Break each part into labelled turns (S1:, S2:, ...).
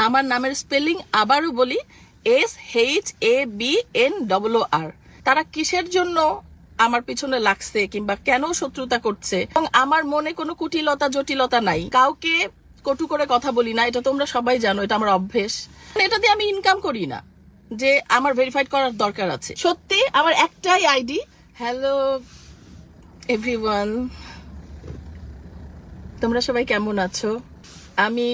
S1: আমার নামের স্পেলিং আবারও বলি, SHABNOR। তারা কিসের জন্য আমার পিছনে লাগছে কিংবা কেন শত্রুতা করছে, এবং আমার মনে কোনো কুটিলতা জটিলতা নাই। কাউকে কটু করে কথা বলি না, এটা তোমরা সবাই জানো, এটা আমার অভ্যেস। এটা দিয়ে আমি ইনকাম করি না যে আমার ভেরিফাইড করার দরকার আছে। সত্যি আমার একটাই আইডি। হ্যালো এভরিওয়ান, তোমরা সবাই কেমন আছো? আমি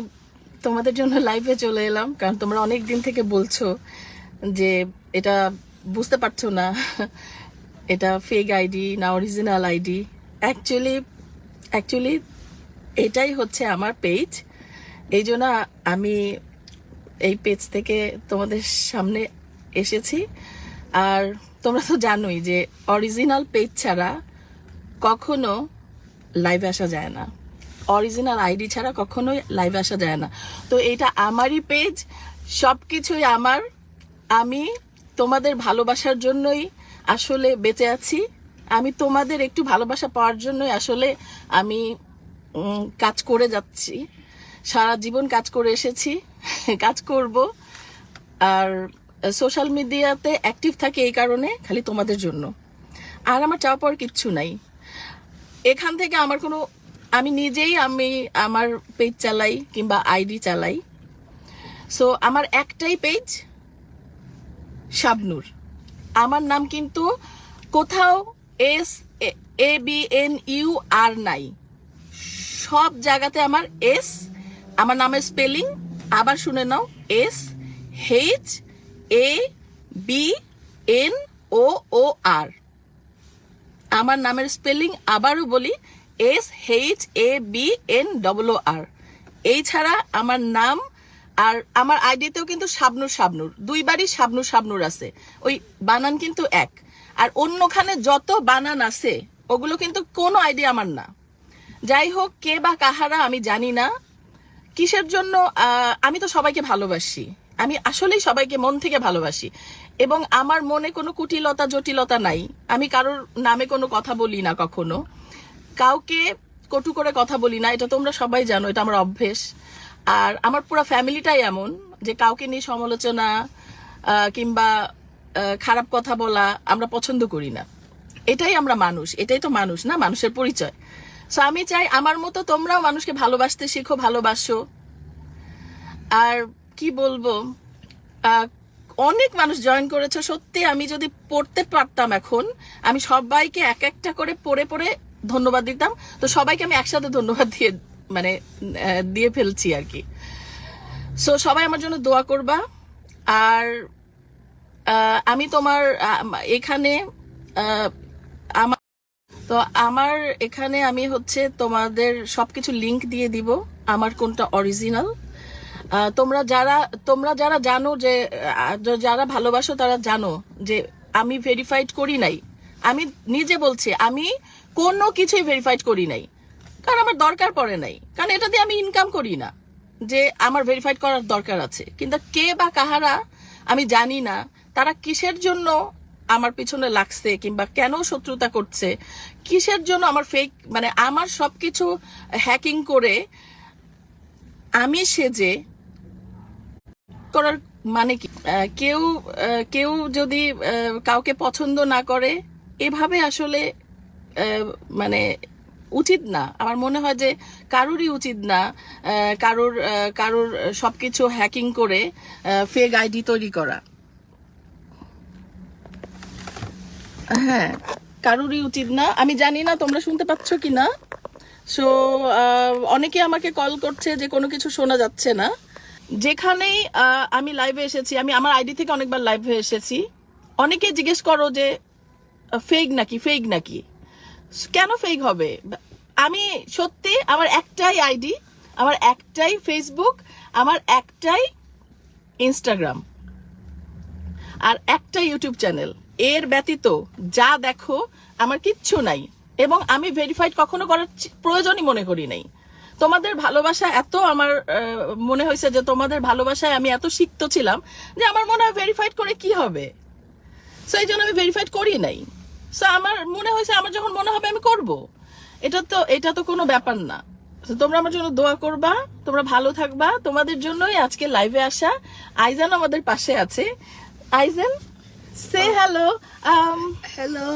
S1: তোমাদের জন্য লাইভে চলে এলাম, কারণ তোমরা অনেক দিন থেকে বলছো যে এটা বুঝতে পারছো না এটা ফেক আইডি না অরিজিনাল আইডি। অ্যাকচুয়ালি এটাই হচ্ছে আমার পেজ। এই জন্য আমি এই পেজ থেকে তোমাদের সামনে এসেছি। আর তোমরা তো জানোই যে অরিজিনাল পেজ ছাড়া কখনো লাইভে আসা যায় না, অরিজিনাল আইডি ছাড়া কখনোই লাইভে আসা যায় না। তো এটা আমারই পেজ, সব কিছুই আমার। আমি তোমাদের ভালোবাসার জন্যই আসলে বেঁচে আছি। আমি তোমাদের একটু ভালোবাসা পাওয়ার জন্যই আসলে আমি কাজ করে যাচ্ছি। সারা জীবন কাজ করে এসেছি, কাজ করব। আর সোশ্যাল মিডিয়াতে অ্যাক্টিভ থাকি এই কারণে, খালি তোমাদের জন্য। আর আমার চাওয়া পাওয়ার কিচ্ছু নাই এখান থেকে। আমার কোনো, আমি নিজেই আমার পেজ চালাই কিংবা আইডি চালাই। সো আমার একটাই পেজ, শাবনূর। আমার নাম কিন্তু কোথাও SABNUR নাই, সব জায়গাতে আমার এস। আমার নামের স্পেলিং আবার শুনে নাও, SHABNOR। আমার নামের স্পেলিং আবারও বলি, SHABNOR। এই ছাড়া আমার নাম আর আমার আইডিতেও কিন্তু শাবনূর দুইবারই শাবনূর আছে, ওই বানান কিন্তু এক। আর অন্যখানে যত বানান আছে ওগুলো কিন্তু কোনো আইডি আমার না। যাই হোক, কে বা কাহারা আমি জানি না, কিসের জন্য। আমি তো সবাইকে ভালোবাসি, আমি আসলেই সবাইকে মন থেকে ভালোবাসি, এবং আমার মনে কোনো কুটিলতা জটিলতা নাই। আমি কারোর নামে কোনো কথা বলি না, কখনো কাউকে কটু করে কথা বলি না, এটা তোমরা সবাই জানো, এটা আমার অভ্যেস। আর আমার পুরো ফ্যামিলিটাই এমন যে কাউকে নিয়ে সমালোচনা কিংবা খারাপ কথা বলা আমরা পছন্দ করি না। এটাই আমরা মানুষ, এটাই তো মানুষ না, মানুষের পরিচয়। সো আমি চাই আমার মতো তোমরাও মানুষকে ভালোবাসতে শিখো, ভালোবাসো। আর কি বলবো, অনেক মানুষ জয়েন করেছে। সত্যি আমি যদি পড়তে পারতাম এখন, আমি সবাইকে এক একটা করে পড়ে পড়ে ধন্যবাদ দিতাম। তো সবাইকে আমি একসাথে ধন্যবাদ দিয়ে ফেলছি আর কি। সো সবাই আমার জন্য দোয়া করবা। আর আমি তোমার এখানে আমার এখানে আমি হচ্ছে তোমাদের সবকিছু লিংক দিয়ে দিব, আমার কোনটা অরিজিনাল। তোমরা যারা জানো যে যারা ভালোবাসো তারা জানো যে আমি ভেরিফাইড করি নাই। আমি নিজে বলছি আমি কোনো কিছুই ভেরিফাইড করি নাই, কারণ আমার দরকার পড়ে নাই, কারণ এটা দিয়ে আমি ইনকাম করি না যে আমার ভেরিফাইড করার দরকার আছে। কিন্তু কে বা কাহারা আমি জানি না, তারা কিসের জন্য আমার পিছনে লাগছে কিংবা কেন শত্রুতা করছে, কিসের জন্য আমার ফেক, মানে আমার সবকিছু হ্যাকিং করে আমি সেজে করার মানে কি? কেউ যদি কাউকে পছন্দ না করে, এভাবে আসলে মানে উচিত না। আমার মনে হয় যে কারোরই উচিত না কারোর সবকিছু হ্যাকিং করে ফেক আইডি তৈরি করা। হ্যাঁ, কারোরই উচিত না। আমি জানি না তোমরা শুনতে পাচ্ছ কি না। সো অনেকে আমাকে কল করছে যে কোনো কিছু শোনা যাচ্ছে না। যেখানেই আমি লাইভে এসেছি, আমি আমার আইডি থেকে অনেকবার লাইভে এসেছি, অনেকে জিজ্ঞেস করো যে ফেক নাকি। কেন ফেক হবে? আমি সত্যি, আমার একটাই আইডি, আমার একটাই ফেসবুক, আমার একটাই ইনস্টাগ্রাম, আর একটা ইউটিউব চ্যানেল। এর ব্যতীত যা দেখো আমার কিচ্ছু নাই, এবং আমি ভেরিফাইড কখনো করার প্রয়োজনই মনে করি নাই। তোমাদের ভালোবাসা এত আমার মনে হয়েছে যে তোমাদের ভালোবাসায় আমি এত সিক্ত ছিলাম যে আমার মনে হয় ভেরিফাইড করে কি হবে। সো এই জন্য আমি ভেরিফাইড করি নাই। সো আমার মনে হয়েছে আমার যখন মনে হবে আমি করব। এটা তো কোনো ব্যাপার না। তো তোমরা আমার জন্য দোয়া করবা, তোমরা ভালো থাকবা, তোমাদের জন্যই আজকে লাইভে আসা। আইজান আমাদের পাশে আছে। আইজান, সে হ্যালো।
S2: হ্যালো,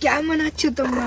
S2: কেমন আছো তোমরা?